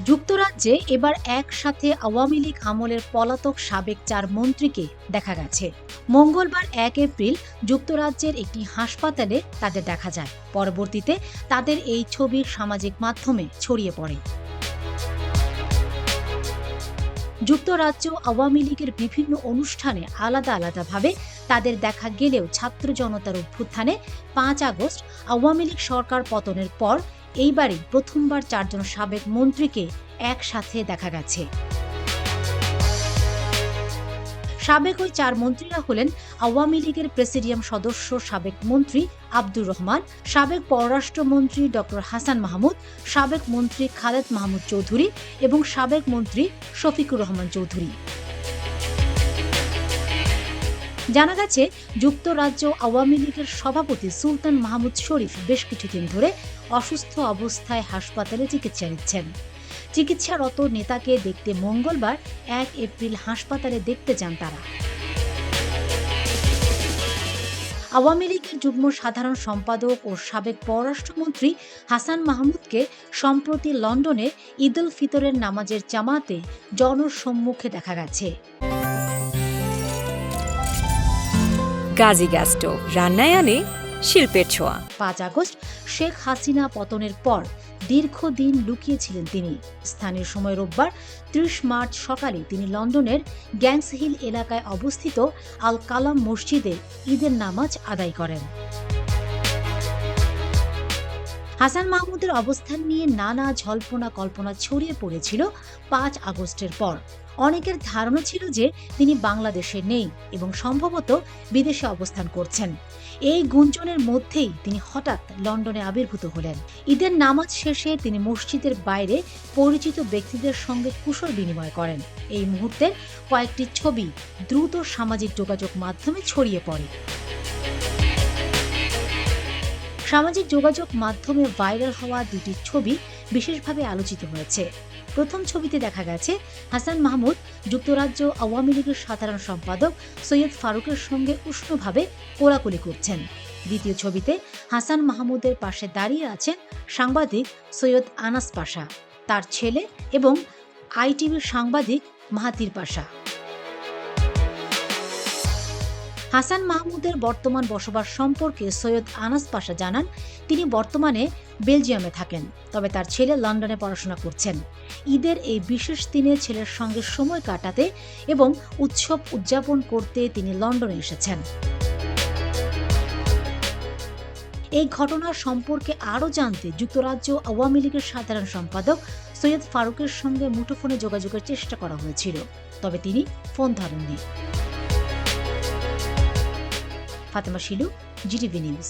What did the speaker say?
যুক্তরাজ্যে এবার একসাথে আওয়ামী লীগ আমলের পলাতক সাবেক ৪ মন্ত্রীকে দেখা গেছে। মঙ্গলবার ১ এপ্রিল যুক্তরাজ্যের একটি হাসপাতালে তাদের দেখা যায়। পরবর্তীতে তাদের এই ছবি সামাজিক মাধ্যমে ছড়িয়ে পড়ে। যুক্তরাজ্য আওয়ামী লীগের বিভিন্ন অনুষ্ঠানে আলাদা আলাদাভাবে তাদের দেখা গেলেও ছাত্র জনতার অভ্যুত্থানে ৫ আগস্ট আওয়ামী লীগ সরকার পতনের পর এইবারই প্রথমবার ৪ জন সাবেক মন্ত্রীকে একসাথে দেখা গেছে। সাবেক ওই ৪ মন্ত্রীরা হলেন আওয়ামী লীগের প্রেসিডিয়াম সদস্য সাবেক মন্ত্রী আব্দুর রহমান, সাবেক পররাষ্ট্রমন্ত্রী ড হাসান মাহমুদ, সাবেক মন্ত্রী খালেদ মাহমুদ চৌধুরী এবং সাবেক মন্ত্রী শফিকুর রহমান চৌধুরী। জানা গেছে, যুক্তরাজ্য আওয়ামী লীগের সভাপতি সুলতান মাহমুদ শরীফ বেশ কিছুদিন ধরে অসুস্থ অবস্থায় হাসপাতালে চিকিৎসা নিচ্ছেন। চিকিৎসারত নেতাকে দেখতে মঙ্গলবার ১ এপ্রিল হাসপাতালে দেখতে যান তারা। আওয়ামী লীগের যুগ্ম সাধারণ সম্পাদক ও সাবেক পররাষ্ট্রমন্ত্রী হাসান মাহমুদকে সম্প্রতি লন্ডনে ঈদ উল ফিতরের নামাজের জামাতে জনসম্মুখে দেখা গেছে। গাজী গ্যাস স্টোভ রান্নায় আনে শিল্পের ছোঁয়া। ৫ আগস্ট শেখ হাসিনা পতনের পর দীর্ঘদিন লুকিয়েছিলেন তিনি। স্থানীয় সময় রোববার ৩০ মার্চ সকালে তিনি লন্ডনের গ্যাংস হিল এলাকায় অবস্থিত আল কালাম মসজিদে ঈদের নামাজ আদায় করেন। হাসান মাহমুদের অবস্থান নিয়ে নানা জল্পনা কল্পনা ছড়িয়ে পড়েছিল ৫ আগস্টের পর। অনেকের ধারণা ছিল যে তিনি বাংলাদেশে নেই এবং সম্ভবত বিদেশে অবস্থান করছেন। এই গুঞ্জনের মধ্যেই তিনি হঠাৎ লন্ডনে আবির্ভূত হলেন। ঈদের নামাজ শেষে তিনি মসজিদের বাইরে পরিচিত ব্যক্তিদের সঙ্গে কুশল বিনিময় করেন। এই মুহূর্তের কয়েকটি ছবি দ্রুত সামাজিক যোগাযোগ মাধ্যমে ছড়িয়ে পড়ে। সামাজিক যোগাযোগ মাধ্যমে ভাইরাল হওয়া দুটি ছবি বিশেষভাবে আলোচিত হয়েছে। প্রথম ছবিতে দেখা গেছে হাসান মাহমুদ যুক্তরাজ্য আওয়ামী লীগের সাধারণ সম্পাদক সৈয়দ ফারুকের সঙ্গে উষ্ণভাবে কোলাকুলি করছেন। দ্বিতীয় ছবিতে হাসান মাহমুদের পাশে দাঁড়িয়ে আছেন সাংবাদিক সৈয়দ আনাস পাশা, তার ছেলে এবং আইটিভির সাংবাদিক মাহাতির পাশা। হাসান মাহমুদের বর্তমান বসবাস সম্পর্কে সৈয়দ আনাস পাশা জানান, তিনি বর্তমানে বেলজিয়ামে থাকেন, তবে তার ছেলে লন্ডনে পড়াশোনা করছেন। ঈদের এই বিশেষ দিনে ছেলের সঙ্গে সময় কাটাতে এবং উৎসব উদযাপন করতে তিনি লন্ডনে এসেছেন। এই ঘটনার সম্পর্কে আরও জানতে যুক্তরাজ্য আওয়ামী লীগের সাধারণ সম্পাদক সৈয়দ ফারুকের সঙ্গে মুঠোফোনে যোগাযোগের চেষ্টা করা হয়েছিল, তবে তিনি ফোন ধরেননি। Fatema Shilu, GTV news.